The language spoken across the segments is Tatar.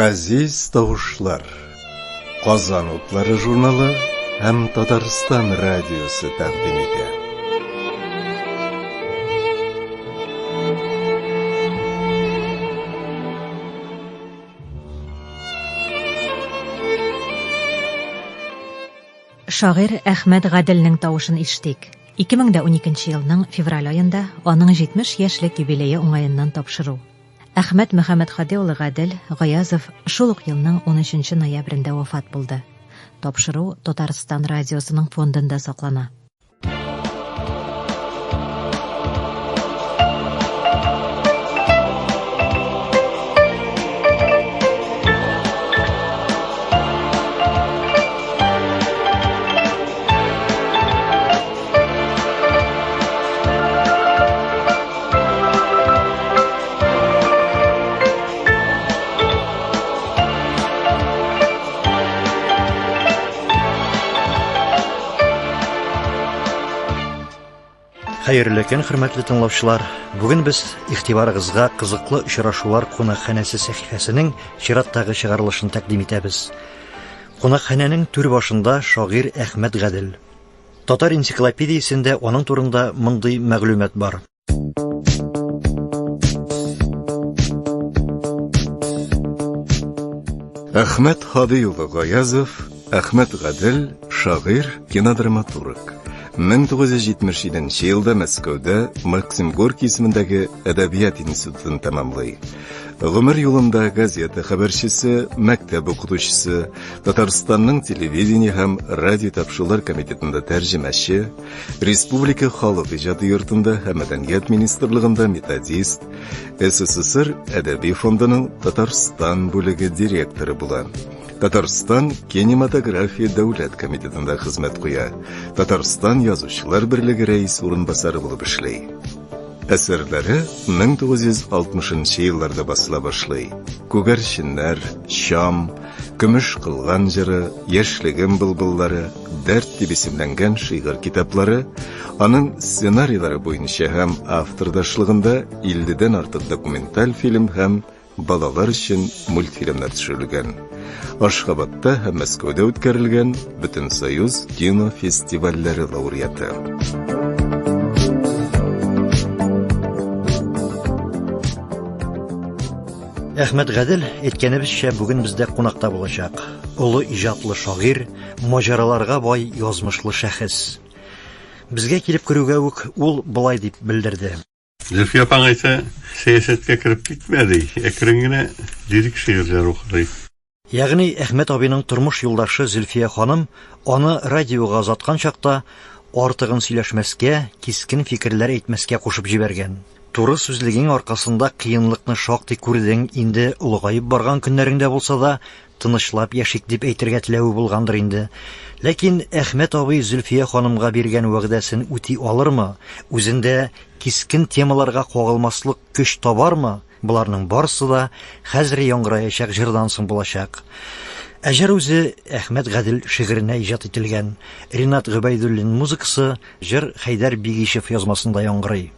Газиз тавышлар, Казан утлары журналы һәм Татарстан радиосы тәкъдим итә. Шагыйрь Әхмәт Гаделнең тавышын ишетик. 2012 елның февраль аенда аның 70 яшьлек юбилее уңаеннан тапшыру. Әхмәт Мөхәммәдхади улы Гадел Гаязов шул ук елның 13 ноябрендә вафат булды. Тапшыру Татарстан радиосының фондында саклана. Хәерле көн, хөрмәтле тыңлаучылар. Бүген без игътибарыгызга кызыклы очрашулар кунакханәсе сәхифәсенең чираттагы чыгарылышын тәкъдим итәбез. Кунакханәнең түр башында шагыйрь Әхмәт Гадел. Татар энциклопедиясендә аның турында мондый мәгълүмат бар. Әхмәт Хади улы Гаязов, Әхмәт Гадел, шагыйрь, кинодраматург. 1977 елда Мәскәүдә Максим Горький исемендәге Әдәбият институтын тәмамлый. Гомер юлында газета хәбәрчесе, мәктәп укытучысы, Татарстанның телевидение һәм радио тапшырулар комитетында тәрҗемәче, Республика халык иҗаты йортында һәм мәдәният министрлыгында методист, СССР әдәби фондының Татарстан бүлеге директоры була. Татарстан кинематография дәүләт комитетында хезмәт куя. Татарстан язучылар берлеге рәис урынбасары булып эшләй. Әсәрләре 1960 елларда басыла башлый. Күгәрченнәр, Шам, Көмеш кылган җыры, Яшьлегем былбыллары, Дәрт дип исемләнгән шигырь китаплары, аның сценарийлары буенча һәм автордашлыгында 50дән артык документаль фильм һәм балалар өчен мультфильмнар төшерелгән. Ашхабадта һәм Мәскәүдә үткәрелгән Бөтен союз кино фестивальләре лауреаты. Әхмәт Гадел әйткәнебезчә бүген бездә кунакта булачак. Улы иҗатлы шагыйрь, маҗараларга бай язмышлы шәхес. Безгә килеп керүгә үк ул былай дип белдерде. Зөлфия апаң әйтсә, сәясәткә кереп китмәде. Әкрен генә лирик шигырьләр укый. Ягъни Әхмәт абыйның тормыш юлдашы Зөлфия ханым аны радиога озаткан чакта артыгын сөйләшмәскә, кискен фикерләр әйтмәскә кушып җибәргән. Туры сүзлегең аркасында кыенлыкны шактый күрдең, инде улыгаеп барган көннәреңдә булса да тынычлап яшик дип әйтергә теләве булгандыр инде. Ләкин Әхмәт абый Зөлфия ханымга биргән вәгъдәсен үти алырмы? Үзендә кискен темаларга кагылмаслык көч табармы? Буларның барысы да хәзер яңгыраячак җырдан соң булачак. Әҗәр үзе Әхмәт Гадел шигыренә иҗат ителгән. Ринат Гыйбайдуллин музыкасы, җыр Хәйдәр Бигишев язмасында яңгырый.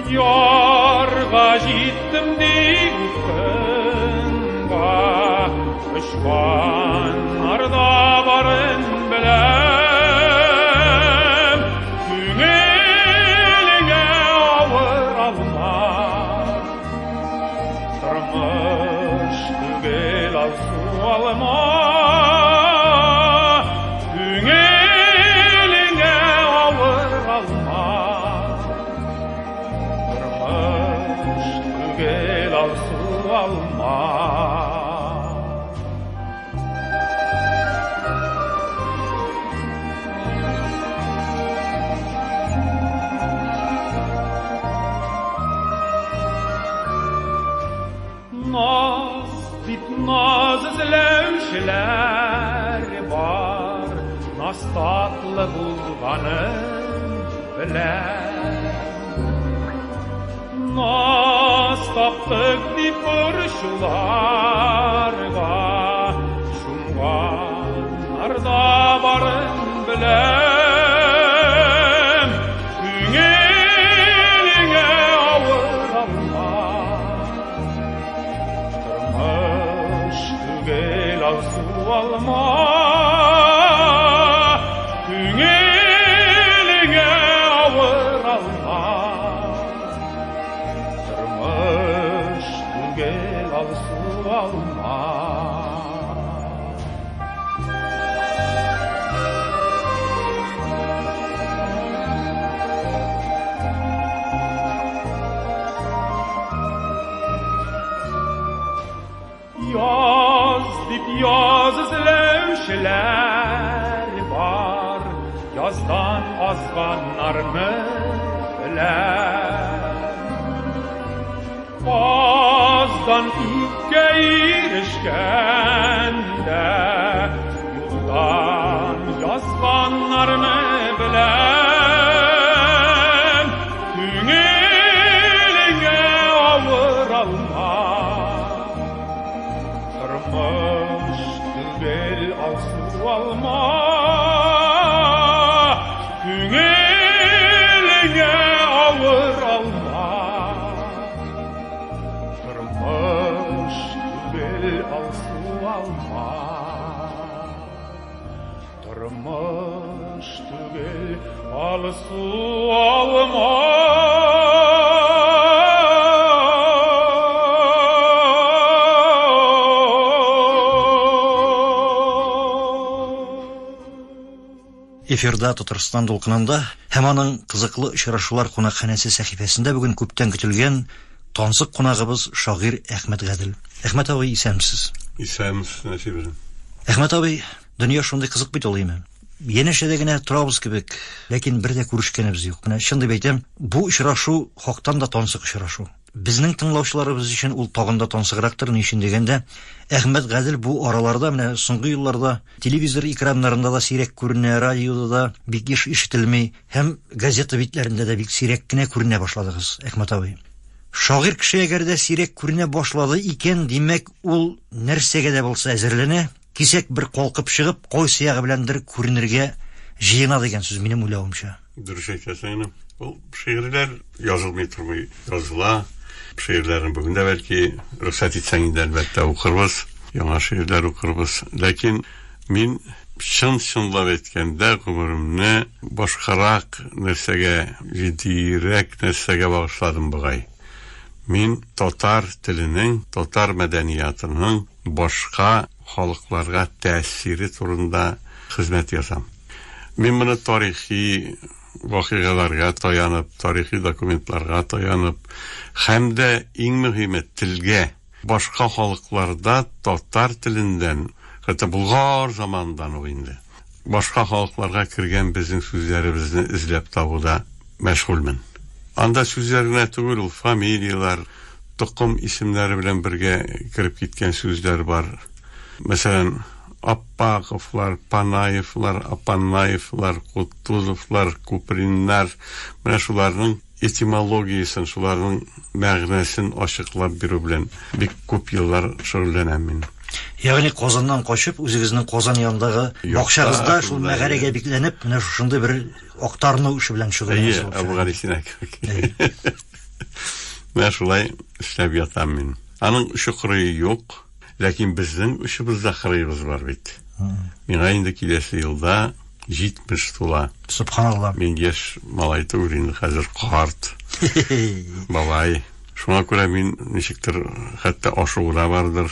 Ярга җиттем дигәнгә, очканнарда барын беләм. Күңелеңә авыр алма, тормыш түгел алсу алма. izlәүчеләр бар, нас татлы булганын беләм. Нас таптык дип борчуларга, шуңганнарда барын беләм. Күңелеңә авыр алма, тормыш түгел алсу алма. Күңелеңә авыр алма, тормыш түгел алсу алма. Яз дип яз эзләүчеләр бар, яздан азганнарны беләм. Аздан күпкә ирешкәндә, юлдан язганнарны беләм. Күңелеңә авыр алма, тормыш түгел алсу алма. Күңелеңә авыр алма, тормыш түгел алсу алма. Тормыш түгел алсу алма. Эфирда Татарстан дулкынында һәм аның кызыклы очрашулар кунакханәсе сәхифәсендә бүген күптән көтелгән тансык кунагыбыз шагыйрь Әхмәт Гадел. Әхмәт абый, исәнмесез? Исәнмесез, Насиб. Әхмәт абый, дөнья шундый кызык бит ул имен. Янәшәдә генә торабыз кебек, ләкин бер дә күрешкәнебез юк. Менә шундый әйтәм, бу очрашу хактан да тансык очрашу. Безнең тыңлаучыларыбыз өчен ул тагын да тансыграктыр, ни өчен дигәндә, Әхмәт Гадел бу араларда, менә соңгы елларда телевизор экраннарында да сирәк күренә, радиода да бик ишетелми, һәм газета битләрендә дә бик сирәк кенә күренә башладыгыз, Әхмәт абый. Шагыйрь кеше әгәр дә сирәк күренә башлады икән, димәк, ул нәрсәгә дә булса әзерләнә, кисәк бер калкып чыгып, кайсы ягы беләндер күренергә җыена дигән сүз минем уйлавымча. Дөрес әйтәсең, ул шигырьләр язылмый тормый, языла. Шигырьләрен бүген дә бәлки рөхсәт итсәң инде әлбәттә укырбыз, яңа шигырьләр укырбыз. Ләкин мин чынлап әйткәндә гомеремне башкарак нәрсәгә, җитдирәк нәрсәгә багышладым бугай. Мин татар теленең, татар мәдәниятының башка халыкларга тәэсире турында хезмәт язам. Мин моны тарихи вакыйгаларга таянып, тарихи документларга таянып, һәм дә иң мөһиме телгә, башка халыкларда татар телендән, хәтта булгар замандан ук инде, башка халыкларга кергән безнең сүзләребезне эзләп табуда мәшгульмен. Анда сүзләр генә түгел, ул фамилиялар, тукым исемнәре белән бергә кирип киткән сүзләр бар. Мәсәлән, Аппаковлар, Панаевлар, Апанаевлар, Кутузовлар, Куприннар, менә шуларның этимологиясын, шуларның мәгънәсен ачыклап бирү белән бик күп еллар шөгыльләнәм мин. Ягъни Казаннан качып, үзегезнең Казан янындагы бакчагызда шул мәгарәгә бикләнеп, менә шушында бер актарну эше белән шөгыльләнәсез. Әбүгалисина. Менә шулай эшләп ятам мин. Аның шөкры юк. Ләкин безнең эшебездә хырыйбыз бар бит. Миңа инде киләсе елда 70 тула. Субханаллах. Мин яшь малай түгел инде, хәзер карт. Бабай. Шуңа күрә мин ничектер хәтта ашуына бардыр.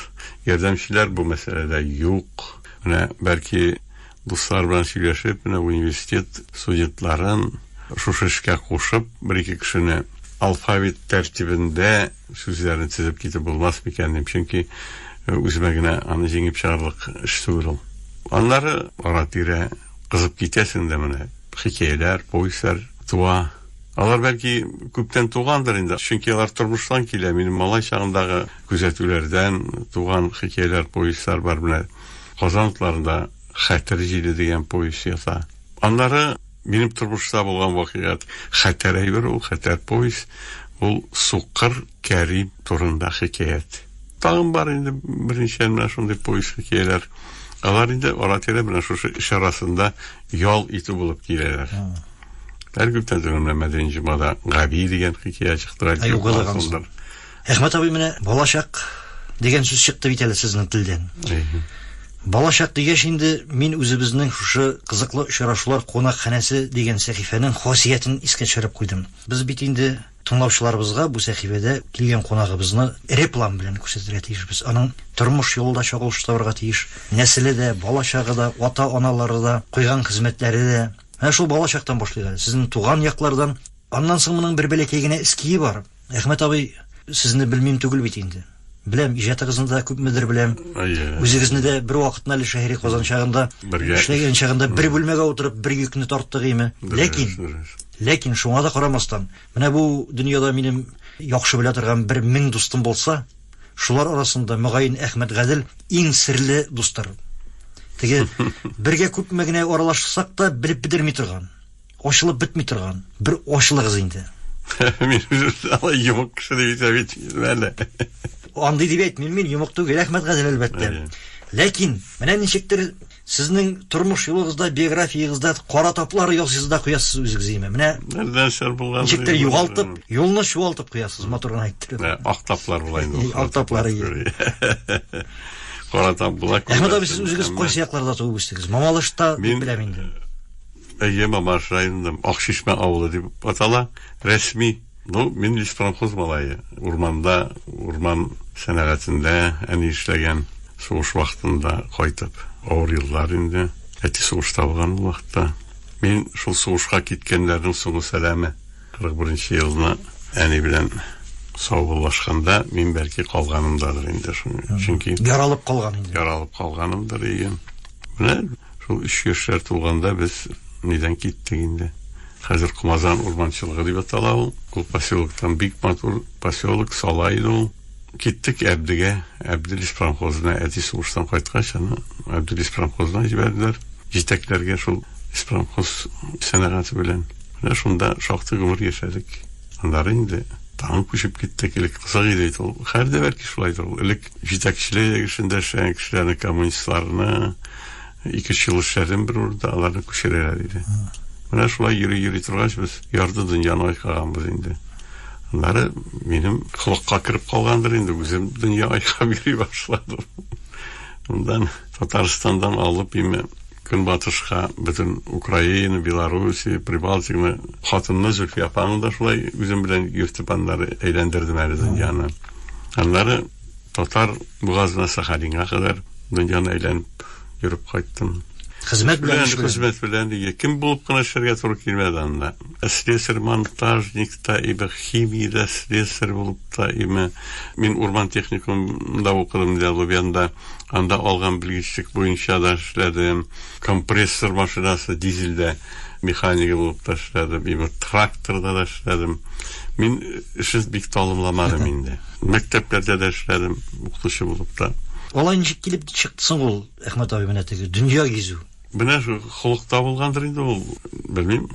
Ярдәмчеләр бу мәсьәләдә юк. Менә бәлки дуслар белән сөйләшеп, менә университет студентларын шушы эшкә кушып, бер-ике кешене алфавит тәртибендә сүзләрен тизеп китеп булмас микән, чөнки үземә генә аны җиңеп чыгарлык эш түгел. Аннары ара-тирә кызып китәсең дә менә хикәяләр, повестьлар туа. Алар бәлки күптән тугандыр инде, чөнки алар тормыштан килә. Минем малай чагындагы күзәтүләрдән туган хикәяләр, повестьлар бар менә. Казанларында Хәтер җиле дигән повесть ята. Аннары минем тормышта булган вакыйгат Хәтер әйбер, ул Хәтер повесть, ул Сукыр Кәрим турында хикәят. Тагын бар инде беренче менә шундый повесть хикәяләр. Алар инде ара-тирә менә шушы эш арасында ял итү булып киләләр. Күптән түгел Мәдәни җомада Габи дигән хикәя чыкты. Әхмәт абый, менә балачак дигән сүз чыкты бит әле сезнең телдән. Балачак дигәч инде мин үзебезнең шушы кызыклы очрашулар кунакханәсе дигән сәхифәнең хасиятен искә төшереп куйдым. Без бит инде тыңлаучыларыбызга бу сәхифәдә килгән кунагыбызны реплам белән күрсәтергә тиешбез. Аның тормыш юлында чагылыштырырга тиеш. Нәселе дә, балачагы да, ата-аналары да, куйган хезмәтләре дә. Менә шул балачактан башлыйгыз. Сезнең туган яклардан. Аннан соң моның бер бәләкәй генә эские бар. Әхмәт абый, сезне белмим түгел бит инде. Беләм, иҗатыгызны да күпмедер беләм. Үзегезне дә бер вакытны әле шәһри Казан чагында эшләгән чагында бер бүлмәгә утырып бер йөкне тарттык име. Ләкин шуңа да карамастан, менә бу дөньяда минем яхшы белә торган бер 1000 дустым булса, шулар арасында мөгаен Әхмәт Гадел иң серле дустар. Теге бергә күпме генә аралашсак та белеп бетерми торган, ачылып бетми торган бер ачылыгыз инде. Мин алай йомык кеше дип әйтәм. Андый дип әйтмим, мин йомык түгел, Әхмәт Гадел әлбәттә. Ләкин менә ничектер сезнең тормыш юлыгызда, биографиягызда кара таплар ясыйсыз да куясыз үзегез име. Менә нәрдән шәр булган. Ничектер югалтып, юлны чуалтып куясыз, моторын әйттереп. Ак таплар була инде. Ак таплары. Кара тап була. Әхмәт абый, сез үзегез кайсы якларда туып үстегез? Мамалышта дип беләм инде. Мамалыш районында Акшишмә авылы дип атала. Рәсми. Мин лиспромхоз малае. Урманда, урман сәнәгатендә әни эшләгән. Сугыш вакытында кайтып, авыр еллар инде. Әти сугышта булган вакытта. Мин шул сугышка киткәннәрнең соңгы сәламе 41 елны әни белән саубуллашканда мин бәлки калганымдадыр инде. Чөнки яралып калган инде. Яралып калганымдыр дигән. Менә шул 3 яшьләр тулганда без нидән киттек инде. Хәзер Кумазан урманчылыгы дип атала ул. Ул поселоктан бик матур поселок Салайды ул. Киттек Әбдигә, Әбдилис промхозына, әти сугыштан кайткач, аны Әбдилис промхозына җибәрделәр. Җитәкләргә шул промхоз сәнәгате белән. Менә шунда шактый гомер яшәдек. Аннары инде таң күчеп киттек, илек кызык иде ул. Һәрдә бәлки шулайдыр ул. Илек җитәкчелек эшендә эшләгән кешеләрне, коммунистларны 2 ел эшләдем бер урында, аларны күчерәләр иде. Менә шулай йөри торгач, без ярды дөньяны айкаганбыз инде. Аннары минем хылыкка кирип калгандыр инде, үзем дөнья айкап йөри башладым. Ундан Татарстандан алып име Көнбатышка, бөтен Украина, Белоруссия, Прибалтиканы, хатынны Зөлфия апаны да шулай үзем белән йөртеп аннары әйләндердем әле дөньяны. Аннары Татар бугазына Сахалинга кадәр дөньяны әйләнеп йөреп кайттым. Хезмәт белән кем булып кына эшләргә туры килмәде анда. Слесарь, монтажникта, химиядә слесарь булып та име. Мин урман техникумында укыдым Лубянда. Анда алган белгечлек буенча да эшләдем. Компрессор машинасы дизельдә механик булып та эшләдем. Тракторда да эшләдем. Мин эшне бик талымламадым инде. Мәктәпләрдә дә эшләдем, укытучы булып та. Алай ничек килеп чыктысың ул, Әхмәт абый, менә теге дөнья гизү. Менә шу холыкта булгандыр инде ул, белмим.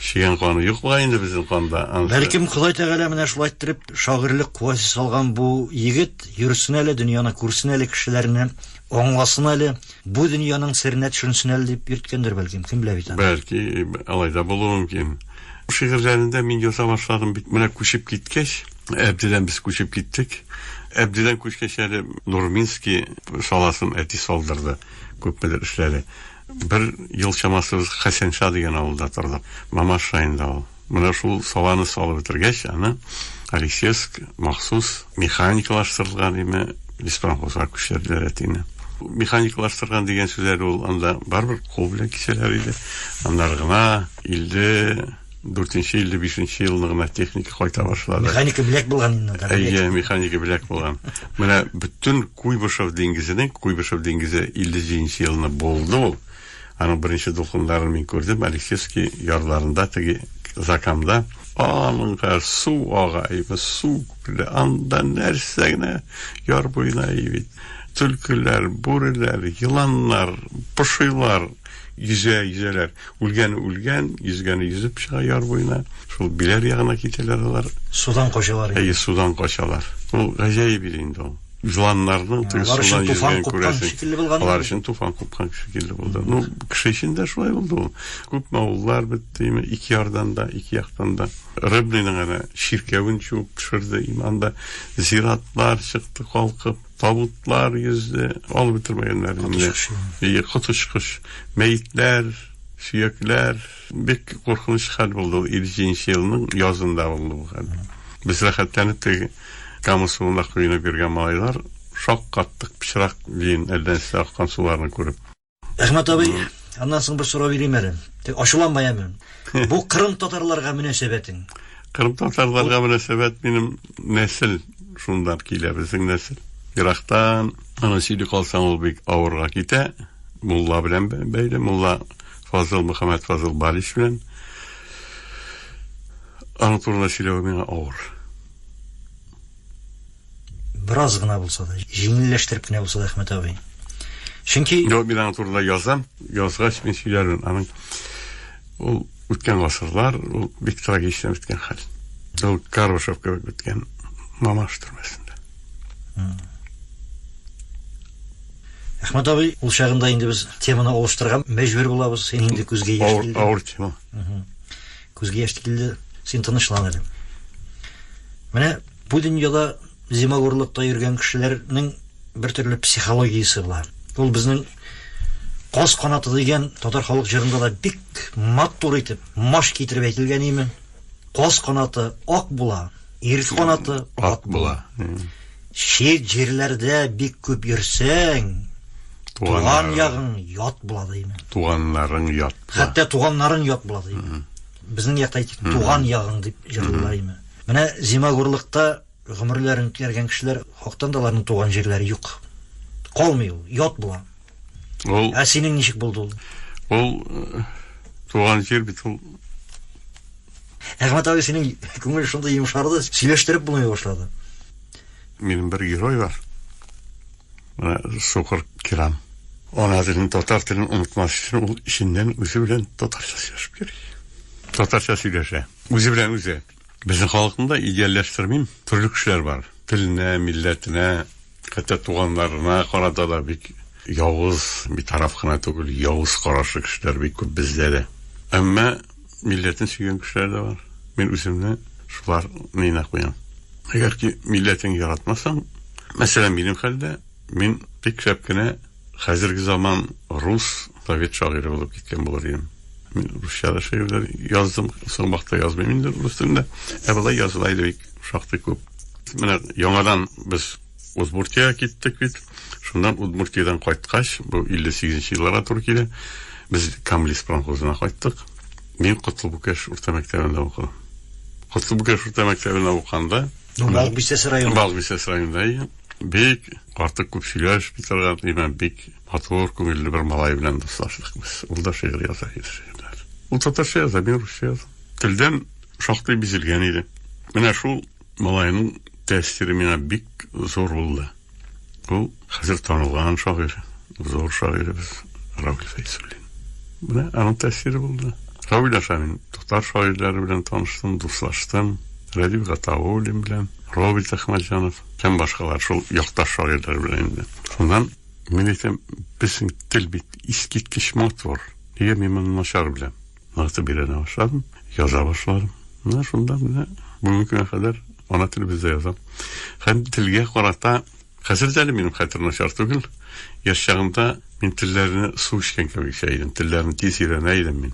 Шигән каны юк була инде безнең канда. Бәлкем Ходай Тәгалә менә шулай иттереп шагыйрлык куәсе салган бу егет йөрсен әле дөньяны, күрсен әле кешеләрне, аңласын әле, бу дөньяның серенә төшенсен әле дип йөрткәндер бәлкем, кем белә бит. Бәлки алай да булуы мөмкин. Шигырьләрендә мин яза башладым бит. Менә күчеп киткәч, Әбдилән без күчеп киттек. Әбдилән күчкәч әле Нурминский саласын әти салдырды. Күпмедер эшләде. Бер ел чамасы Хәсәнша дигән авылда тордык. Мамаш районында ул. Менә шул саланы салып бетергәч, аны Алексеевск махсус механикалаштырылган име лиспромхозга күчерделәр әтине. Механикалаштырган дигән сүзләр ул анда барбер кул белән кисәләр иде. Аннары гына 54-55 елны гына техника кайта башлады. Механика беләк булган инде. Механика беләк булган. Менә бүтән Куйбышев диңгезенең, Куйбышев диңгезе 57 елны булды ул. Аның беренче дулкыннарын мин күрдем Алексеевский ярларында, теге Закамда. Аның су ага, су белән анда нәрсә генә яр буена ибит. Түлкілер, бүрелер, йыланлар, пошыйлар, yüzelер. Үлген, yüzgeni yüzüp шыға яр бойына. Шул билер яғына кетелер алар. Судан қошалар. Судан қошалар. Ол ғажайып енді ол. Жыланларның судан yüzген көресің. Алар үшін туфан қопқан шекелі болды. Кіші үшін де шулай болды. Көп мауыллар бітті, екі ярдан да, екі яқтан да. Рыбныйның ана ширкеуін чуып пішірді, иманда зиратлар шықты қалқып, табутлар yüzді, ол бітірмегенлер. Құтышқыш, мәйітлер, сүйеклер, бек қорқыныш хал болды. 50-ші елінің язында болды бұл хал. Біз рахаттанып Камысуына құйына берген малайлар шоқ қаттық пішірақ дейін әлден сілі аққан суларını көріп. Ахмет абай, андан соң бір сұрау берейін әлі. Ашуланбай әмін. Бұл Қырым татарларға мөнәсәбәтің? Қырым татарларға мөнәсәбәт менің нәсіл шундан келе, біздің нәсіл. Ирақтан ана сөйлі қалсаң ол бек ауырға кете, Мулла білен бәйлі, Мулла Фазыл, Мұхаммед Фазыл Балиш білен. Аны турына сөйлеуі менің ауыр. Біраз ғына болса да, жеңілләштіріп кіне болса да, Ахмет абай. Шынки... Мен аңы турында язам, язғаш мен сөйлерін. Аның, ол өткен ғасырлар, ол бек трагичен өткен хал. Ол Карбашевка өткен мамаш түрмесінде. Ахмет абай, ол шағында енді біз теманы олыштырған мәжбүр болабыз, сен енді көзге ешті келді. Ауыр тема. Көзге ешті келді, сен тынышлан әлі. Міне, бұл дүниеда зимагорлықта жүрген кішілерінің бір түрлі психологиясы бар. Ол біздің қос қанаты деген татар халық жырында да бек маттур етіп, маш кетіріп әйтілген емен. Қос қанаты ақ була, ерік қанаты ақ була. Шет жерлерде бек көп ерсең, туған яғың ят болады емен. Туғанларың ят була. Хәтті туғанларың ят болады емен. Біздің яқта айтып, туған яғың деп жырлар емен. Міне зимагорлықта ғұмырларын керген кішілер хоқтан даларының туған жерлері юқ. Қолмай ол, ят бұла. Сенің нешік болды ол? Ол туған жер бит ол. Ахмет абай, сенің көңіл шынды емшарды сөйлештіріп бұлмай башлады. Менің бір герой бар. Соқыр Кирам. Ана тілін, татар тілін ұмытмас үшін ол ішінден өзі білен татарша сөйлешіп керек. Татарша сөйлеше. Өзі білен өзі. Біздің халқында идеалләштірмейм, түрлі кішілер бар. Тіліне, милләтіне, қатта туғанларына қарата да бек яуыз, bir taraf қана түгіл, яуыз қарашы кішілер бек көп бізде де. Әмма милләтін сүйген кішілер де бар. Мен өзімді шулар нейін қоям. Егер ки милләтін яратмасам, мәселен менің халде, мен бек шәпкіне қазіргі заман рус, совет шағиры болып кеткен болар едім. Мен русшада шайырлар яздым, соң бақта язбаймын енді рус тілінде. Әбілай yazылайды бек шақты көп. Міне, яңадан біз Удмуртияға кеттік бет. Шундан Удмуртиядан қайтқаш, бұл 58-ші жылларға тур келе, біз Камлис промхозына қайттық. Мен Құтлыбукеш орта мектебінде оқыдым. Құтлыбукеш орта мектебінде оқығанда, Балғбисес районында бек артық көп сөйлеш битарған, емен бек матур көңілді бір малай білен досташдық біз. Ол да шеғыр яза шеғырлар. Ол татарша яза, мен русша яза. Тілден шақты безілген еді. Міне шул малайның тәстері мені бек зор болды. Ол қазір танылған шағыр, зор шағыр біз Рауль Фейсулин. Міне аның тәстері болды. Рауль ашамын тұқтар шағырлары білен таныштым, дуслаштым. Радив Ғатаулин білен, Роберт Ахмаджанов, кәм башқалар шул яқташ шағырлар білен. Сондан мен етем, біздің тіл бет ескеткіш матур. Неге мен мұны нашар білем. Нақты берене башладым, яза башладым. Мына шунда міне бүгінгі күнге қадар ана тіл бізде язам. Һәм тілге қарата қазір әлі менің хәтір нашар түгіл. Яш шағында мен тілдеріне су ішкен кәбек шайдым. Тілдерін тез үйренейдім мен.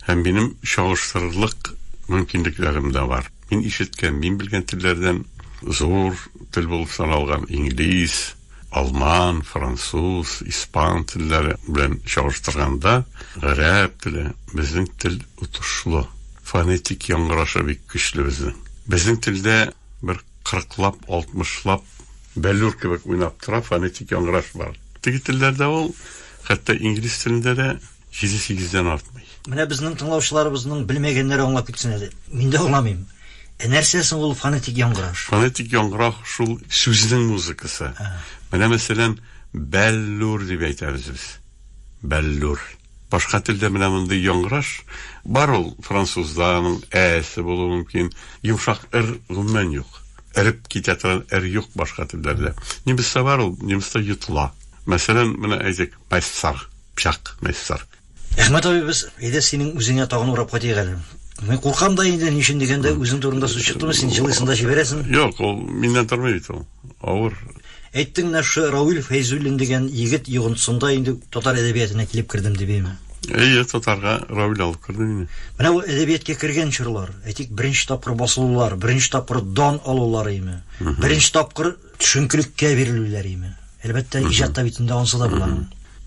Һәм менің шағыштырырлық мүмкіндіктерім де бар. Мен ишеткен, мен білген тілдерден зор тіл болып саналған инглиз, алман, француз, испан тілдері білен шағыштырғанда, ғараб тілі, біздің тіл ұтышлы, фонетик яңғырашы бек күшлі біздің. Біздің тілде бір 40-лап, 60-лап, бәлюр кебек ойнап тұра, фонетик яңғыраш бар. Теги тілдерде ол, қатта инглиз тілінде де 7-8-ден артмай. Міне біздің тыңлаушыларыбыздың білмегендері оңлап кетсін әлі. Мен де оңламайым. Нәрсесін ол фонетик яңғыраш? Фонетик яңғыраш шул сөздің музыкасы. Менә мәсәлән, бәллур дип әйтәбез без. Бәллур. Башка телдә менә мондый яңгыраш бар ул французларның әсе булуы мөмкин. Йомшак гомумән юк. Эреп китә торган юк башка телләрдә. Немецта бар ул, немецта йотыла. Мәсәлән, менә әйтик, майсар, пчак, майсар. Әхмәт абый, без әйдә синең үзеңә тагын урап кайтыйк әле. Мен куркам да инде, нишен дигәндә үзең турында сүз чыктымы, син җылыйсың да җибәрәсең. Юк, ул миннән тормый бит ул. Авыр. Әйттең менә шу Рауль Фәйзуллин дигән егет йогынтысында инде татар әдәбиятына килеп кирдем дибеме. Татарга Рауль алып кирде мине. Менә ул әдәбиятка кергән чорлар, әйтик, беренче тапкыр басылулар, беренче тапкыр дан алулар име. Беренче тапкыр төшенкелеккә бирелүләр име. Әлбәттә, иҗатта бит инде ансы да була.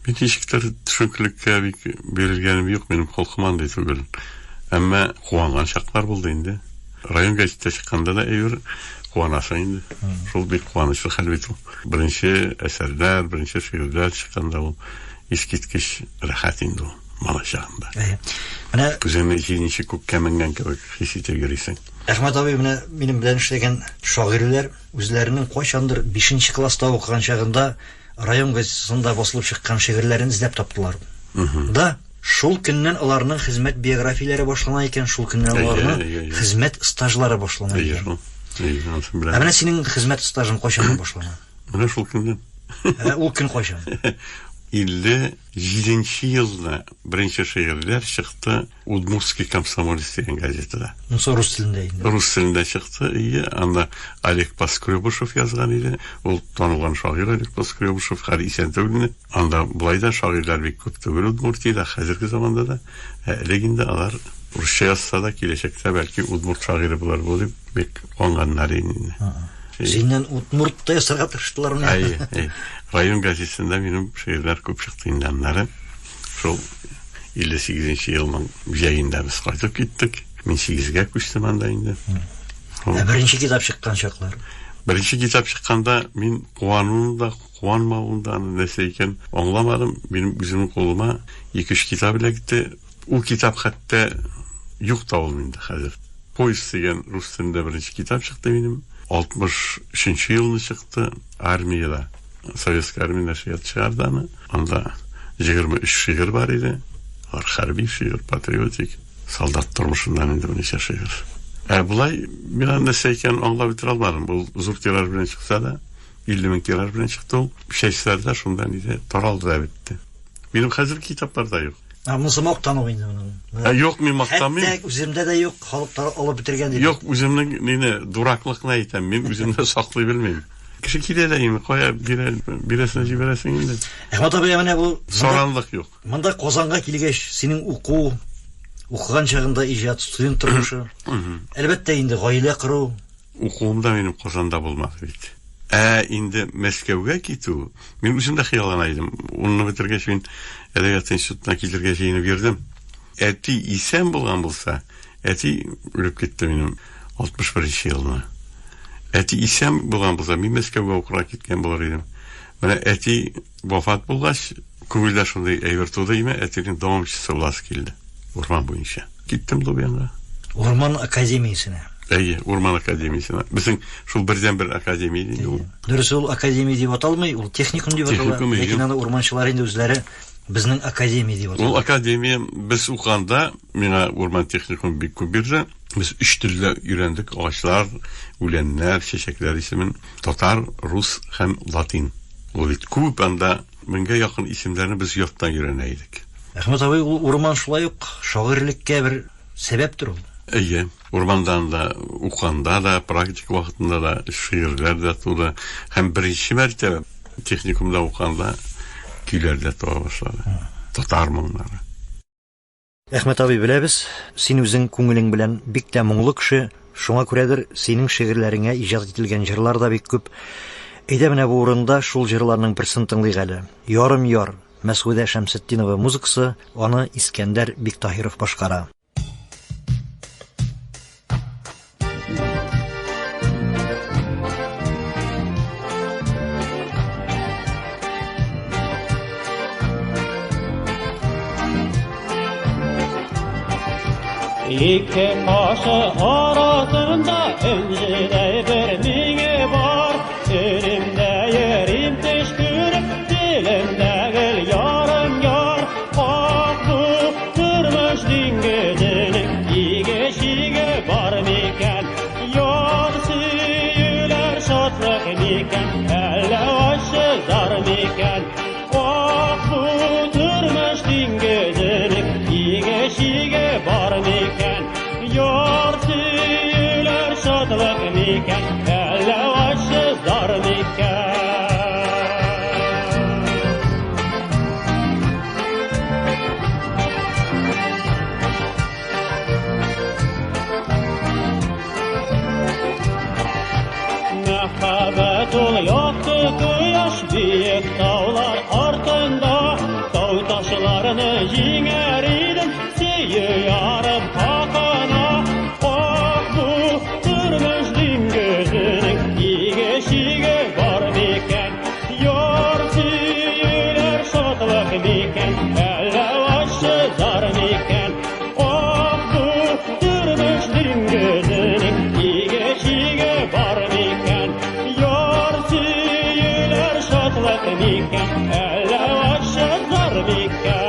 Бит ишектер төшенкелеккә бирелгәнем юк минем халкыман ди түгел. Әмма куанган чаклар булды инде. Район газетә чыкканда да куанасың инде. Шул бик куанычлы хәл бит ул. Беренче әсәрләр, беренче шигырьләр чыкканда ул искиткеч рәхәт инде ул. Малашагында. Менә үзеңне җинче күккә менгән кебек хис итә йөрисең. Әхмәт абый, менә минем белән эшләгән шагыйрьләр үзләренең кайчандыр 5нче класста укыган чагында район газетасында басылып чыккан шигырьләрен эзләп таптылар. Да, шул көннән аларның хезмәт биографияләре башлана икән, шул көннән аларның хезмәт стажлары башлана икән. Менә синең хезмәт стажың кайчан башлана? Менә шул көннән. Ул көн кайчан? 57 елда беренче шигырьләр чыкты Удмуртский комсомолец дигән газетада. Монсы рус телендә инде. Рус телендә чыкты. Анда Олег Поскребышев язган иде. Ул танылган шагыйрь Олег Поскребышев һәр исән түгелне. Анда булай да шагыйрьләр бик күп түгел Удмуртиядә хәзерге заманда да. Легендә алар русча язса да киләчәктә бәлки Удмурт шагыйрь булар дип бик аңганнар инде. Синнән Удмуртта ясарга тырыштылармы? Район газетасында минем шигырьләр күп чыкты инде аннары. Шул 58нче елның җәендә без кайтып киттек. Мин 8гә күчтем анда инде. Беренче китап чыккан чаклар. Беренче китап чыкканда мин куануында, куанмавында нәрсә икән аңламадым. Минем үземнең кулыма 2-3 китап эләкте. Ул китап хәтта юк та ул инде хәзер. Поезд дигән рус телендә беренче китап чыкты минем. 63нче елны чыкты армиядә. Советская армия нәшрият чыгарды аны. Анда 23 шигырь бар иде. Хәрби шигырь, патриотик, солдат тормышыннан инде берничә шигырь. Булай мин нәрсә икән аңлап бетә алмадым. Бу зур тираж белән чыкса да, 50 мең тираж белән чыкты ул. Шәйхләрдә шунда иде, таралды да бетте. Минем хәзер китапларда юк. Монсы мактану инде моның. Юк, мин мактамыйм. Хәтта үземдә дә юк, халыктар алып бетергән дип. Юк, үземнең мине дураклыкны әйтәм. Мин үземне саклый белмим. Кеше килә дә инде, кая бирәсенә җибәрәсең инде. Әхмәт абый, менә бу соранлык юк. Монда Казанга килгәч, синең укыган чагында иҗат, студент тормышы. Әлбәттә инде гаилә кору. Укуымда минем Казанда булмады бит. Инде Мәскәүгә китү, мин үземдә хыяллана идем. Уны бетергәч мин әдәбият институтына килергә җыенып йөрдем. Әти исән булган булса, әти үлеп китте минем 61нче елда. Әти исән булган булса, мин Мәскәүгә укырга киткән булыр идем. Менә әти вафат булгач, күңелдә шундый әйбер туды име, әтинең дәвамчысы буласы килде. Урман буенча. Киттем Дубянга. Урман академиясенә. Урман академиясенә. Безнең шул бердән-бер академия инде ул. Дөрес, ул академия дип аталмый, ул техникум дип атала. Ләкин аны урманчылар инде үзләре безнең академия дип атала. Ул академия без укганда, миңа урман техникум бик күп бирде. Без 3 телдә өйрәндек: агачлар, үләннәр, чәчәкләр исемен, татар, рус һәм латин. Ул бит күп анда 1000гә якын исемнәрне без яттан өйрәнә идек. Әхмәт абый, ул урман шулай ук шагыйрьлеккә бер сәбәптер ул. Урмандан да, укганда да, практик вакытында да шигырьләр дә туды. Һәм беренче мәртәбә техникумда укганда көйләр дә туа башлады. Татар моңнары. Әхмәт абый, беләбез, син үзең күңелең белән бик тә моңлы кеше, шуңа күрәдер синең шигырьләреңә иҗат ителгән җырлар да бик күп. Әйдә менә бу урында шул җырларның берсен тыңлыйк әле. Ярым яр, Мәсгүдә Шәмсетдинова музыкасы, аны Искәндәр Биктаһиров башкара. Ике кашы арасында инҗидәй бер миңе бар, телемдә йөрим төш күреп, Аны жеңер идім, сүйі ярым хақына. Бұл тұрмыштың көзінің егешігі бар мекен. Яр сүйілер шотлық мекен, әлі ашы зар мекен. Бұл тұрмыштың көзінің егешігі бар мекен. Яр сүйілер шотлық мекен, әлі ашы зар мекен.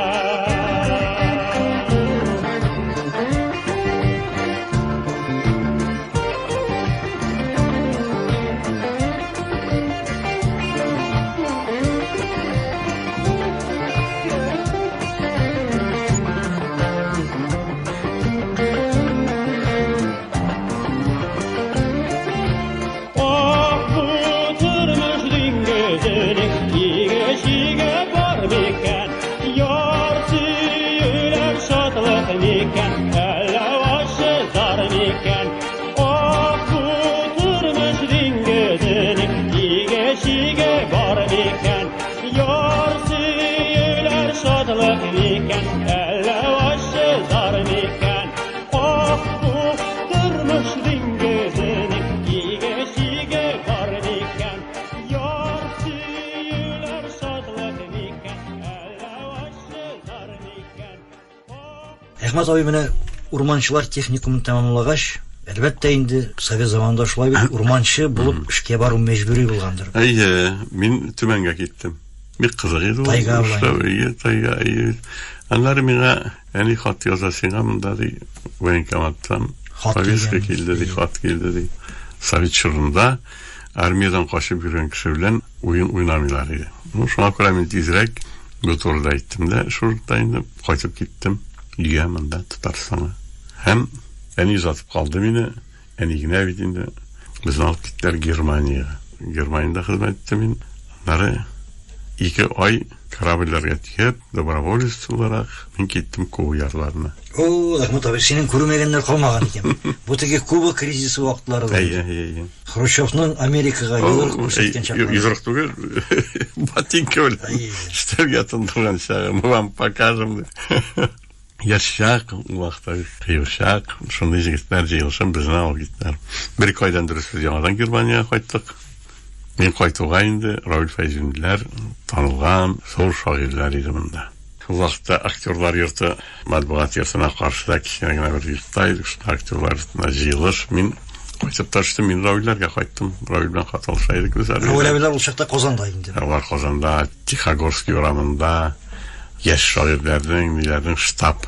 Әхмәт абый менә урманчылар техникумын тәмамлагач, әлбәттә инде совет заманында шулай бит урманчы булып эшкә бару мәҗбүри булгандыр. Мин Төмәнгә киттем. Бик кызык иде ул. Тайга. Аннары миңа әни хат яза сиңа монда ди военкоматтан повестка килде ди, хат килде ди. Совет чорында армиядан качып йөргән кеше белән уен уйнамыйлар иде. Шуңа күрә мин тизрәк бу турыда әйттем дә, шурда инде кайтып киттем. Үйгә монда Татарстанга. Һәм әни узатып калды мине. Әни генә бит инде безне алып киттеләр Германиягә. Германиядә хезмәт иттем мин. Аннары 2 ай корабльләргә тиеп, доброволец буларак мин киттем Куба ярларына. Әхмәт абый, синең күрмәгәннәр калмаган икән. Бу теге Куба кризисы вакытларында. Хрущевның Америкага юл күрсәткән чакта. Юрак түгел. Ботинка белән. Штәргә тындырган чагы, вам покажем. Яшак, вакытта кыйшак, шундый җегетләр җыелышын безне алып киттеләр. Бер кайдан дөрес яңадан Германиягә кайттык. Мин кайтуга инде Рауль Фәйзулләр танылган зур шагыйрьләр иде монда. Шул вакытта актерлар йорты матбугат йортына каршы да кичәнә генә бер йортта идек. Шул актерлар йортына җыелыш. Мин кайтып таштым, мин Раульләргә кайттым. Рауль белән хаталыша идек без әле. Раульләр ул чакта Казанда инде. Алар Казанда, Тихогорский урамында яшь шагыйрьләрнең штаб.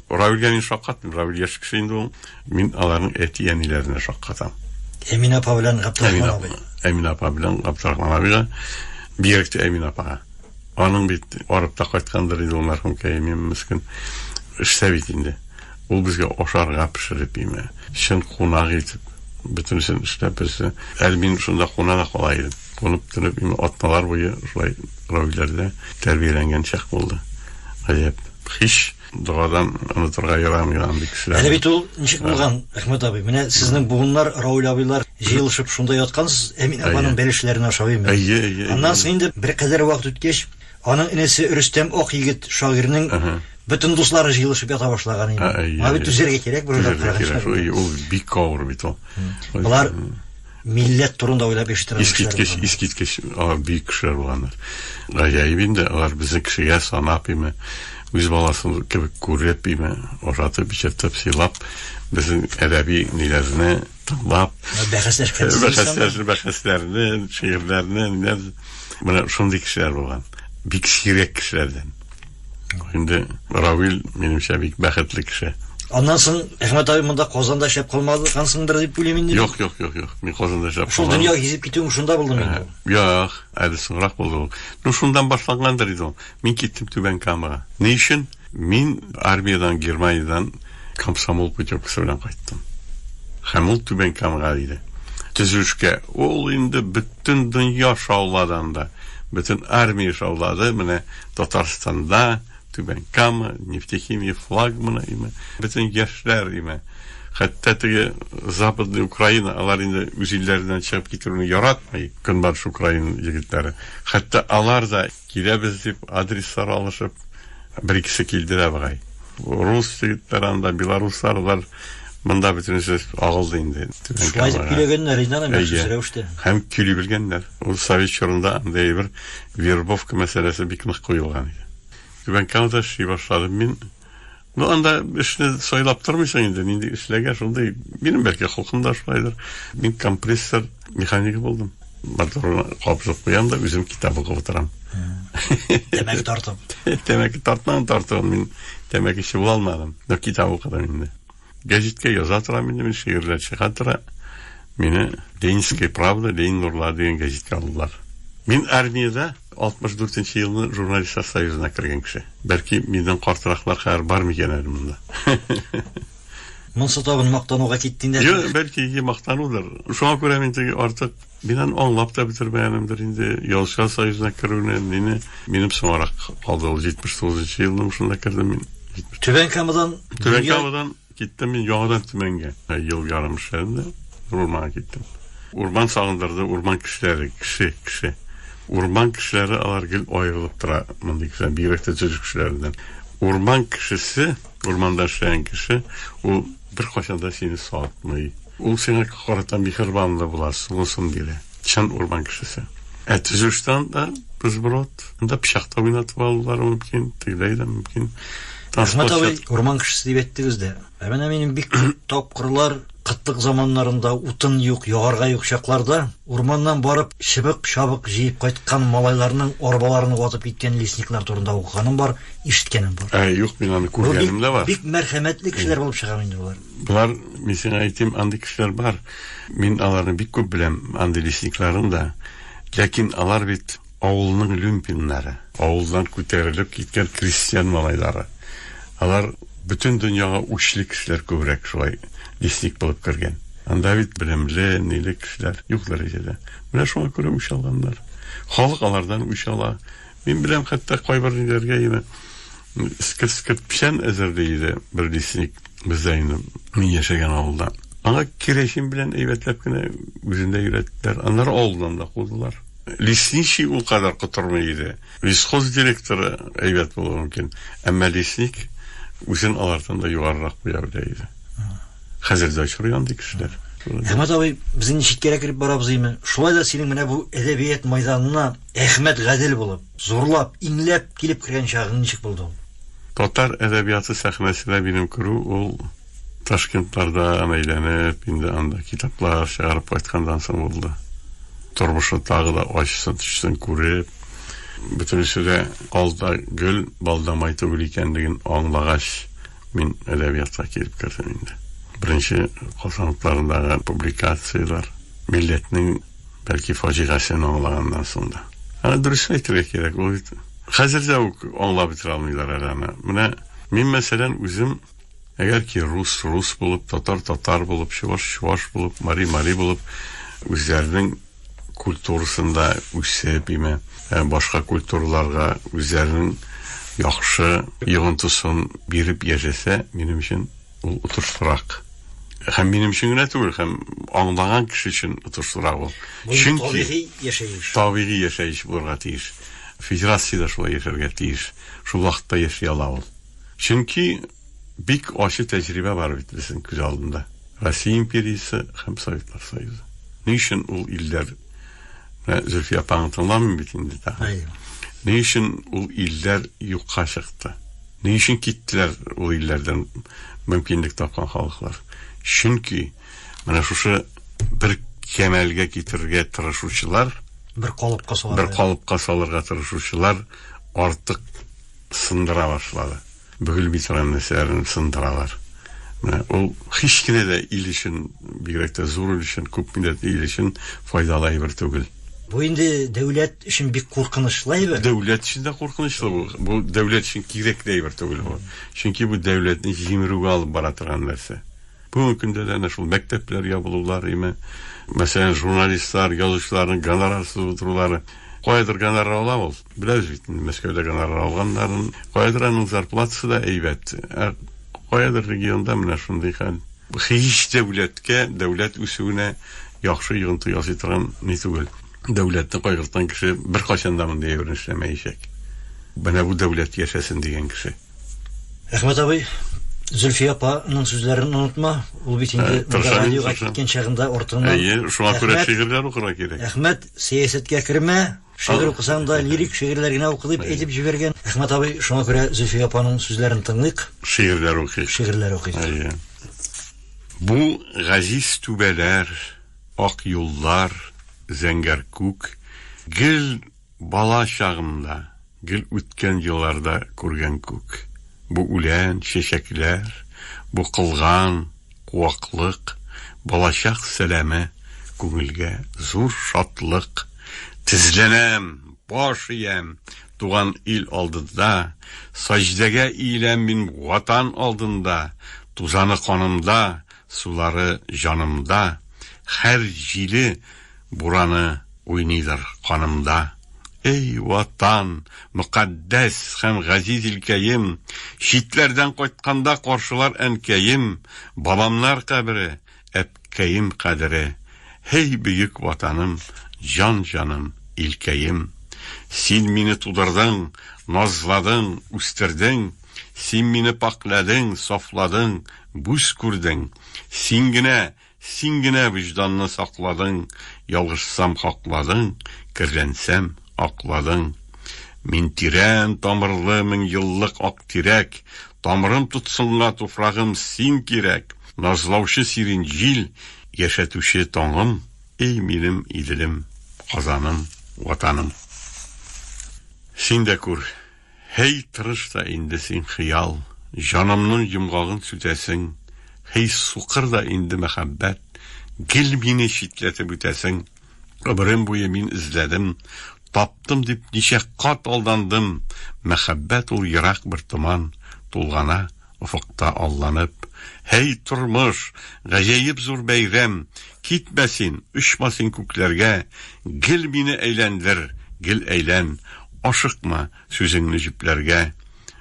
Раульгә мин шаккаттым. Рауль яшь кеше инде ул. Мин аларның әти-әниләренә шаккатам. Әмин апа белән Габдрахман абый. Әмин апа белән Габдрахман абыйга биректе Әмин апага. Аның бит арып та кайткандыр иде ул мәрхүм Кәймин мискин. Эштә бит инде. Ул безгә ашарга пешереп име. Шын кунак итеп бөтенсен эшләп безне. Әлмин шунда кунада кала иде. Кунып төнеп име атналар буе шулай Раульләрдә тәрбияләнгән чак булды. Гаҗәп. Хиш дуадан онытырга ярамаган бик кешеләр. Әле бит ул ничек булган, Әхмәт абый? Менә сезнең буыннар, Рауль абыйлар җыелышып шунда яткансыз, Әмин апаның бәлешләренә ашавыймы? Аннан соң инде бер кадәр вакыт үткәч, аның инесе Рөстәм ак егет шагыйрьнең бөтен дуслары җыелышып ята башлаган инде. Ма бит үзәргә кирәк бу җырда. Ул бик авыр бит ул. Булар милләт турында уйлап яшәтәләр. Искиткеч, бик кешеләр булганнар. Гаҗәеп инде, алар безнең кешегә санап име. Үз баласын кебек күреп име, ошатып, бичертеп, сыйлап, безнең әдәби ниләрне тыңлап, бәхәсләрне, шигырьләрне, менә шундый кешеләр булган. Бик сирәк кешеләрдән. Инде Рауль минемчә бик бәхетле кеше. Аннан соң Әхмәт абый монда Казанда эшләп калмады, кансыңдыр дип уйлыйм инде. Юк. Мин Казанда эшләп калдым. Шул дөнья гизеп китүең шунда булдымы инде? Юк, әле соңрак булды. Шундан башлангандыр иде ул. Мин киттем Түбән Камага. Ни өчен? Мин армиядан, Германиядан комсомол путевкасы белән кайттым. Һәм ул Түбән Камага иде. Төзүшкә ул инде бөтен дөнья шауладан да, бөтен армия шаулады. Менә Татарстанда Түбән Кама, нефтехимия флагманы име. Бөтен яшьләр име. Хәтта теге Западный Украина, алар инде үз илләреннән чыгып китүне яратмый, Көнбатыш Украина егетләре. Хәтта алар да киләбез дип адреслар алышып, bir ikisi kildi de bagay. Rus jigitlerinde Belaruslarlar mında bütünüzü ağıldı indi. Şulay dip gülegenler inanam yaxşı Hem külü bilgenler. O Sovet çorunda андай bir verbovka meselesi bir kınık koyulgan idi. Ben Kanada şey başladım min. Bu anda işini soylap durmuşsan indi işlege şunday. Benim belki halkımda şulaydır. Ben kompresör mekaniki buldum. Motorunu kapsıp koyam da üzüm kitabı kovuturam. Demek tartım. Demek tartmam. Ben demek işi bulalmadım. No kitabı kadar indi. Gazetke yazatram indi, şiirler çıkartıra. Meni Leninskiy Pravda, Lenin Nurlar degan gazetke aldılar. Men armiyada 64 yılını Jurnalistlar Soyuzu'na kirgan kishi. Belki menden qartıraqlar xayr bar mikan elimda. Monsatog'un maqtanuga ketdingda. Yo, belki maqtanudir. Şuna göre men artık bilen anlap da bitirmeyenimdir indi. Yolçular Soyuzu'na kiruvnen benim sonrak kaldı 79 yılında şunda kirdim men. Tübenkamadan gittim men yoğadan Tümenge. Yıl yarım şerinde Urman'a gittim. Urman sağındırdı, urman kişileri, kişi. Urman kişileri alargil ayrılıp dura. Mındıksan bir rekte çocuk kişilerinden. Urman kişisi, urmanda yaşayan kişi, o bir koşanda seni soğutmayı. O sana karatan bir hırbanla bulasın, olsun bile. Çan urman kişisi. Tüzüşten de biz burot, da pişakta oynatıp aldılar mümkün, tüyleydi mümkün. Ahmet abi, urman kişisi deyip ettiniz de. Ben eminim bir tapkırlar kıtlık zamanlarında utun yok, yoğarga yok şaklarda ormandan barıp şıbık jiyip kaytkan malaylarının orbalarını atıp gitken lesnikler turunda okuğanım var, işitkenim var. Yok, ben anı kurgenim de var. Bir merhametli kişiler olup çıkamayındır bunlar. Bunlar, mesela aytayım, andı kişiler var. Men alarını bir köp bilem, andı lesniklerin de. Lakin alar bit, oğulunun lümpinleri, oğuldan küterilip gitken Hristiyan malayları. Alar bütün dünyaya uçlu kişiler kövrek şulay lisnik bulup kirgen. Anda bit bilimli, neyli kişiler yok derecede. Buna şuna göre uç alanlar. Halk alardan uç ala. Ben bilem hatta koybarnilerge yine skır pişen ezerdeydi bir lisnik bizde min yaşayan oğuldan. Ama kireşin bilen eyvetlep yine yüzünde yürettiler. Onları oğuldan da koydular. Lisnik şey o kadar kuturmaydı. Lishoz direktörü eyvet bulur mümkün. Ama lisnik uzun alardan da yuvarlak bu yerdeydi. Hazırda çürüyandı kişiler. Ahmet abi, bizim işitkere kirip barabız imi. Şulay da senin mene bu edebiyat meydanına Ahmet Gadil bulup, zorlap, inlep, gelip kiren şağını çık buldu. Tatar edebiyatı sahnasına benim kuru, o Taşkentlarda ameylenip, indi anda kitaplar çağırıp aytkandan sonra oldu. Turmuşu tağı da açsın, düşsün kurip, bütün üstüde alda gül, balda maytı gül ikendigin anlağaş, min edebiyatla gelip kirdim indi. Birinci kosanlıklarındaki publikasiyalar milletinin belki faciasını anlağandan sonra. Yani dürüst aytırek gerek. Hazırca anla bitir almıyorlar herhalde. Buna, min mesela üzüm, eğer ki Rus bulup, Tatar bulup, Şuvaş bulup, Mari bulup, üzerinin kulturusunda üsep ime, başka kulturlarga üzerinin yaxşı yığıntıсын berip yaşasa, benim için uturşturak. Hem benim için ne değil, hem anlayan kişi için uturşturak ol. Çünkü tabii yaşayış bulurga teyir. Federasyada şula yaşarga teyir. Şu vaxtda yaşayala ol. Çünkü bir aşı tecrübe var bizim göz aldığında. Rusya imperiyası hem Sovetler Soyuzu. Ne için o iller Zülfiye Panıtınlar mı bitindi daha? Hayır. Ne için o iller yukarı çıktı? Ne için gittiler o illerden mümkünlük tapan halklar? Çünkü bana şu bir kemelge getirge tırışuşular, bir kalıpka salırga tırışuşular artık sındıra başladı. Bugül bitiren neselerini sındıralar. O hiç yine de ilişin, bir de zor ilişin, köp millet ilişin faydalı bir tügül. Bu indi devlet için bir korkunçlu mı? Devlet için de korkunçlu bu. Bu devlet için gerekli bir tügül bu. Çünkü bu devletin jimruğu alıp baratıran nerse. Bu mümkün de nasıl mektepler yapılırlar ime. Mesela jurnalistler, yazıcıların ganarsız otururlar. Koydur ganar alamaz. Biraz bitin. Moskov'da ganar alganların koyduranın zarplatısı da eyvet. Koydur regionda mı şunday hal. Hiç devlet üsüne yaxşı yığıntı yasıtıran ne tügül. Devlette koyurtan kişi bir kaçanda mı diye öğrenişlemeyecek. Менә бу дәүләт яшәсен дигән кеше. Әхмәт абый, Зөлфия апаның сүзләрен онытма. Ул бит инде радиога киткән чагында ортыңнан. Шуңа күрә шигырьләр укырга кирәк. Әхмәт, сәясәткә кермә. Шигырь укысаң да лирик шигырьләр генә укы дип әйтеп җибәргән. Әхмәт абый, шуңа күрә Зөлфия апаның сүзләрен тыңлыйк. Шигырьләр укыйк. Шигырьләр укыйк. Бу газиз түбәләр, ак юллар, зәңгәр күк, гел бала чагымда, гел үткән елларда күргән күк. Бу үлән, чәчәкләр, бу кылган, куаклык, балачак сәламе, күңелгә зур шатлык. Тезләнәм, баш иям, туган ил алдында, саҗдәгә иеләм мин ватан алдында, тузаны канымда, сулары жанымда, һәр җиле бураны уйныйдыр канымда. Эй ватан, мөхәддәс һәм газиз илкәем, читләрдән кайтканда каршылар әнкәем, бабамнар кабере, әпкәем кадере. Эй бөек ватаным, җан-җаным, илкәем. Син мине тудырдың, назладың, үстердең, син мине пакладың, сафладың, бүз күрдең. Син генә вижданны сакладың, ялгышсам хакладың, керләнсәм акладың. Мин тирән тамырлы 1000 еллык ак тирәк, тамырым тутсынга туфрагым син кирәк. Назлаучы сирин җил, яшәтүче таңым, эй минем иделем, казаным, ватаным. Син дә күр, һей тырыш та инде син хыял, җанымның йомгагын сүтәсең, һей сукыр да инде мәхәббәт, гел мине читләтеп үтәсең. Ömrüm буе мин эзләдем, таптым дип ничә кат алдандым. Мәхәббәт ул ерак бер томан, тулгана уфыкта алланып. Һей тормыш, гаҗәеп зур бәйрәм, китмәсин, очмасын күкләргә, гел мине әйләндер, гел әйлән, ашыкма сүзеңне җипләргә.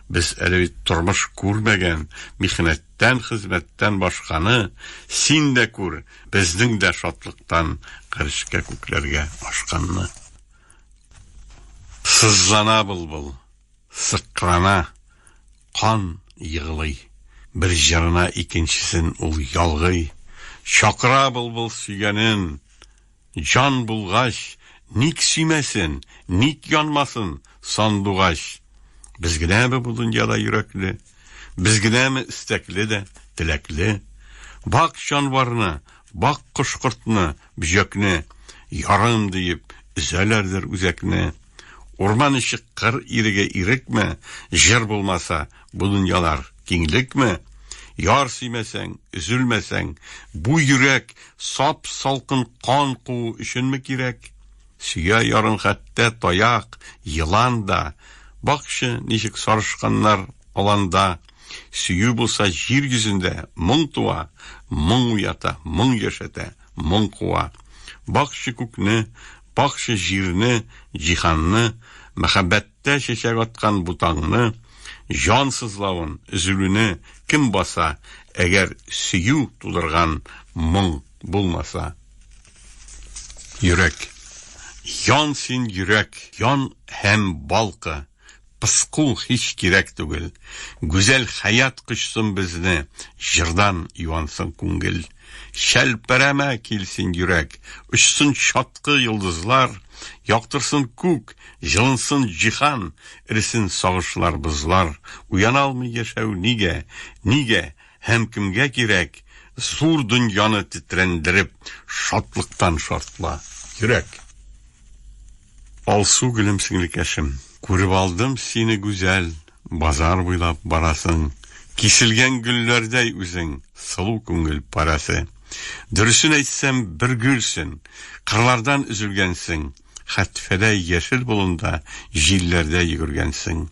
Без әле тормыш күрмәгән, михнәттән, хезмәттән башканы, син дә күр, безнең дә шатлыктан кырышка күкләргә ашканны. Сызлана булбул, сыкрана, кан йыгылый, бер җырына икенчесен ул ялгый. Чакыра булбул сөйгәнен, җан булгач, ник сөймәсен, ник янмасын сандугач. Без генәме бу дөньяда йөрәкле, без генәме истәкле дә, теләкле. Бак җанварны, бак кош-кортны, бөҗәкне, ярым диеп үзәләрдер үзәкне. Урман ишек кыр ирегә ирекме, җыр булмаса, бу дөньялар киңлекме? Яр сөймәсәң, üzülмәсәң, бу йөрәк сап салкын кан куу өченме кирәк? Сөя ярын хәтта таяк, йылан да, бакчы ничек сарышканнар аланда. Сөю булса җир йөзендә моң туа, моң уята, моң яшәтә, моң куа. Бакчы күкне, бакчы җирне, җиһанны, мәхәббәттә чәчәк аткан бутаңны, җансызлавын, üzülүне кем баса, әгәр сөю тудырган моң булмаса? Йөрәк. Ян син йөрәк, ян һәм балкы. Пыску һич кирәк түгел. Гүзәл хаят кышсын безне, җырдан юансың күңел. Шәлпәрәмә килсен йөрәк, очсын шаткы йолдызлар, яктырсын күк, җылынсын җиһан, ирсен сагышлар бызлар. Уяна алмый яшәү нигә, нигә һәм кемгә кирәк? Зур дөньяны titrәндереп, шатлыктан шартла йөрәк. Алсу гөлем сеңлекәшем, күреп алдым сине гүзәл, базар буйлап барасың, киселгән гөлләрдәй үзең, сылу күңел парасы. Дөресен әйтсәм бер гөлсен, кырлардан üzülгәнсең, хәтфәдә яшел болында, җилләрдә йөгергәнсең.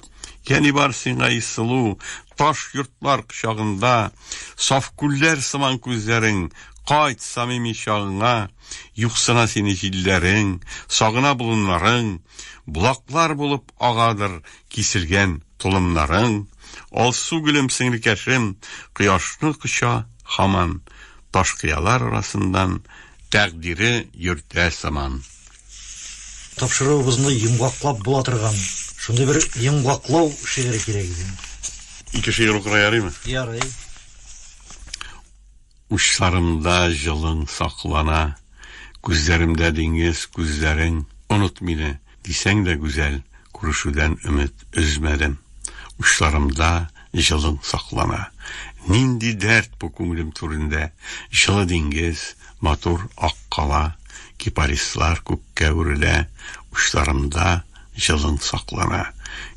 Яни бар сиңа сылу, таш йортлар кочагында, саф күлләр сыман күзләрең, кайт самими чагыңа, юксына сине җилләрең, сагына болыннарың, булаклар булып агадыр киселгән тулымнарың. Алсу гөлем сеңлекәшем, кояшны кыча һаман, таш кыялар арасындан тәкъдире йөртә сыман. Тапшыруыбызны йомгаклап була торган Шунда бер йомгаклау шигыре кирәк иде. Ике шигырь укырга ярыймы? Ярый. Учларымда жылың саклана, күзләремдә диңгез күзләрең, онут мине, дисәң дә гүзәл, күрешүдән өмет өзмәдем. Учларымда жылың саклана. Нинди дәрт бу күңелем түрендә, жылы диңгез, матур ак кала, кипарислар күккә үрелә, учларымда жылың саклана.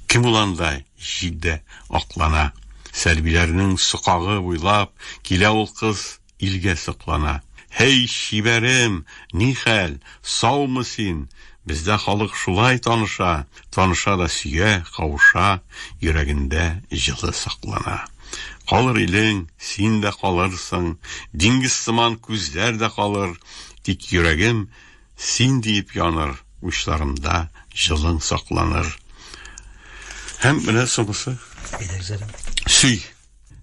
Кем уландай җиддә аклана, сәрбиләрнең сукагы буйлап, килә ул кыз илгә сыклана. Hey шибәрем, ни хәл, саумы син? Бездә халык шулай таныша, таныша да сөя, кавыша, йөрәгендә җылы саклана. Калыр илең, син дә калырсың, диңгез сыман күзләр дә калыр, тик йөрәгем син дип яныр, учларымда җылың сакланыр. Һәм менә соңгысы. Сөй,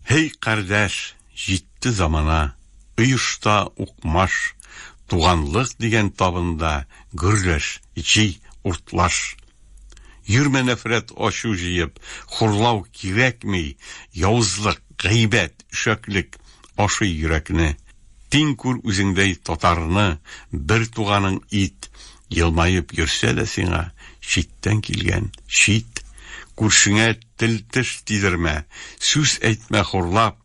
hey кардәш, җитте замана, Ыйышта укмаш, туганлык дигән табында гөрләш, ичи, уртлаш. Йөрмә нәфрәт ачу җыеп, хурлау кирәкми, явызлык, гайбәт, шәклек ашый йөрәкне. Тиң күр үзеңдәй татарны, бер туганың ит, елмаеп йөрсә дә сиңа, читтән килгән, чит. Күршеңә тел-теш тидермә, сүз әйтмә хурлап,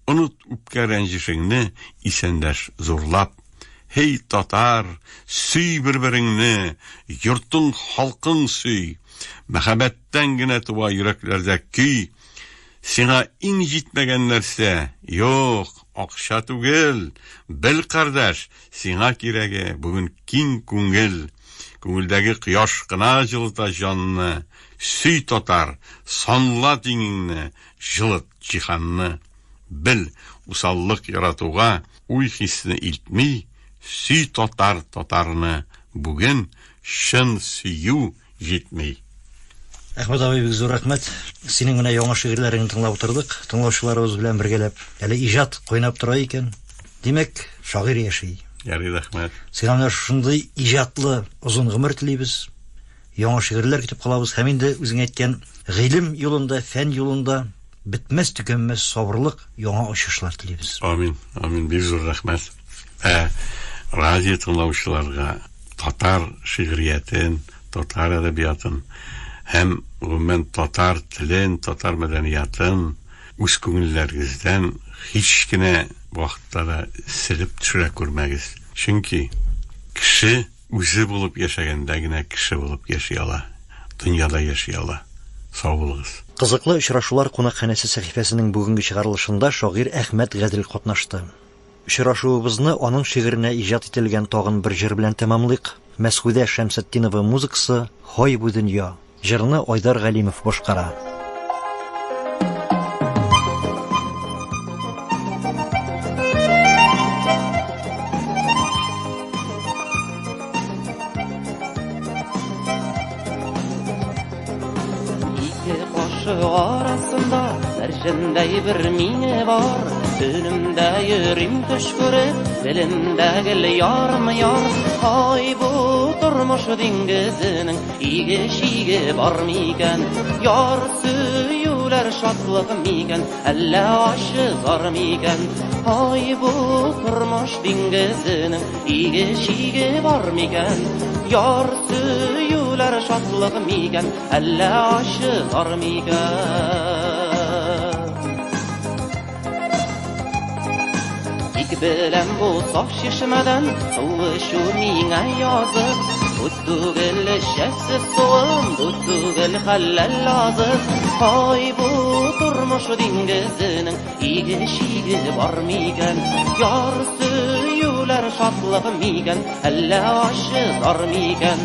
Unut үпкә рәнҗешеңне, исәндәш зурлап. Hey татар, сөй бер-береңне, йортың, халкың сөй. Мәхәббәттән генә туа йөрәкләрдә көй. Сиңа иң җитмәгән нәрсә, юк, акча түгел. Бел кардәш, сиңа кирәге бүген киң күңел. Күңелдәге кояш кына җылыта җанны. Сөй татар, санла тиңеңне, җылыт җиһанны. Бел, усаллык яратуга, уй хисне илтми, сөй татар татарны, бүген шын сөю җитми. Әхмәт абый, бик зур рәхмәт. Синең менә яңа шигырьләреңне тыңлап утырдык. Тыңлаучыларыбыз белән бергәләп, әле иҗат кайнап тора икән. Димәк, шагыйрь яши. Ярый, рәхмәт. Сиңа менә шундый иҗатлы озын гомер телибез. Яңа шигырьләр көтеп калабыз. Һәм инде үзең әйткән гыйлем юлында, фән юлында битмәс түкәнмәс сабырлык, яңа ачышлар телибез. Амин, амин, бик зур рәхмәт. Радио тыңлаучыларга татар шигъриятен, татар әдәбиятын һәм гомумән татар телен, татар мәдәниятын үз күңелләрегездән һич кенә вакытта да силеп төшерә күрмәгез. Чөнки кеше үзе булып яшәгәндә генә кеше булып яши ала. Дөньяда яши ала. Сау булыгыз. Кызыклы очрашулар кунакханәсе сәхифәсенең бүгенге чыгарылышында шагыйрь Әхмәт Гадел катнашты. Очрашуыбызны аның шигыренә иҗат ителгән тагын бер җыр белән тәмамлыйк. Мәсгүдә Шәмсетдинова музыкасы «Хой бу дөнья». Җырны Айдар Галимов башкара. Arasında sərşəndəy bir mini var, önümdə yürüm tuş görüb, belimdə gel yarım yar. Ay bu durmuş dingizinin igi-şigi var miken, yar süyülər şadlıq miken, əllə aşı zar miken. Ay bu durmuş dingizinin igi-şigi var miken, yar süyülər şadlıq miken, əllə aşı zar miken. Biləm bu saf şişmədən soğuşu minə yazıb, Tuttuğul şəfsiz soğum, tuttuğul xəlləl lazıb. Ay bu durmuş dingizinin igi-şigi var miken, yar süyülər şadlıq miken, əllə aşı zar miken.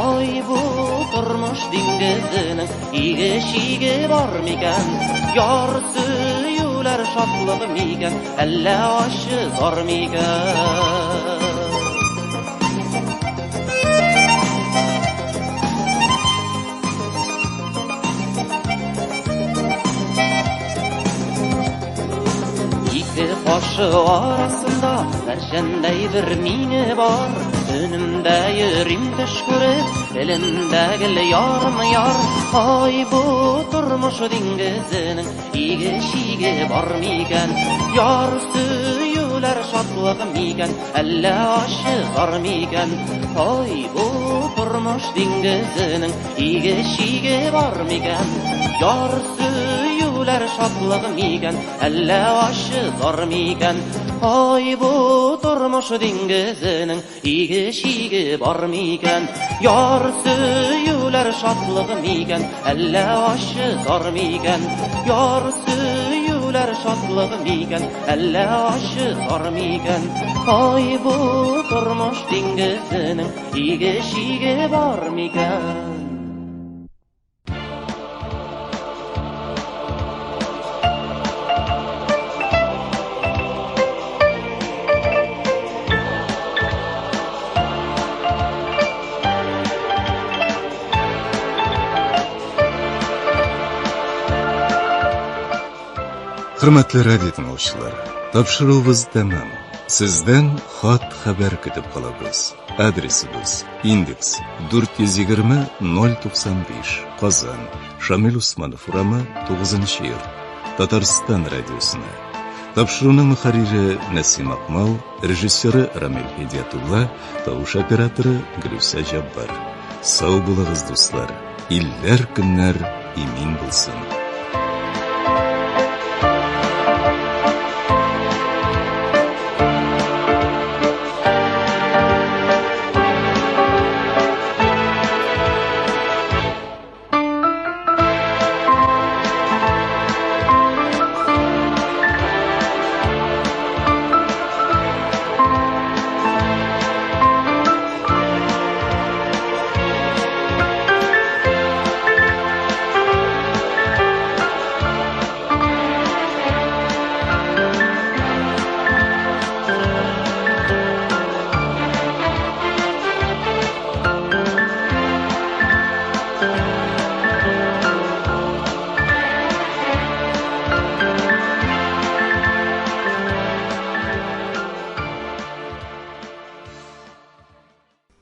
Ay bu durmuş dingizinin igi-şigi var miken, yar süyülər şadlıq miken, əllə aşı zar miken. Başı arasında sərşəndəy bir mini var, Önümde yürüm düş görüp, elimdägil yarım yar. Ay bu turmuş dingizinin igi-şigi bar miken? Yar süyüler şatlık miken, elle aşıqar miken? Ay bu turmuş dingizinin igi-şigi bar miken? Yar süyüler şatlık miken, elle aşıqar miken? Ay bu turmuş dingizinin igi-şigi bar miken? Yar süyüler şatlık miken, elle aşıqar miken? Yar süyüler şatlık miken, elle aşıqar miken? Ay bu turmuş dingizinin igi-şigi bar miken? Hürmetli radyo dinleyiciler, tapşırığımız tamam. Sizden xat haber kütüp kalabız. Adresimiz indeks 420-095 Kazan, Şamil Usmanov uramı 9. yer. Tatarstan radyosuna. Tapşırığının müharriri Nasim Akmal, rejissörü Ramil Hidayatullah, tauş operatörü Gülüse Jabbar. Sağ bulağız dostlar. İller günler imin bulsun.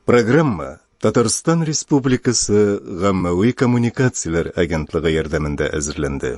Программа Татарстан Республикасы Гаммави коммуникациялар агентлыгы ярдәмендә әзерләнде.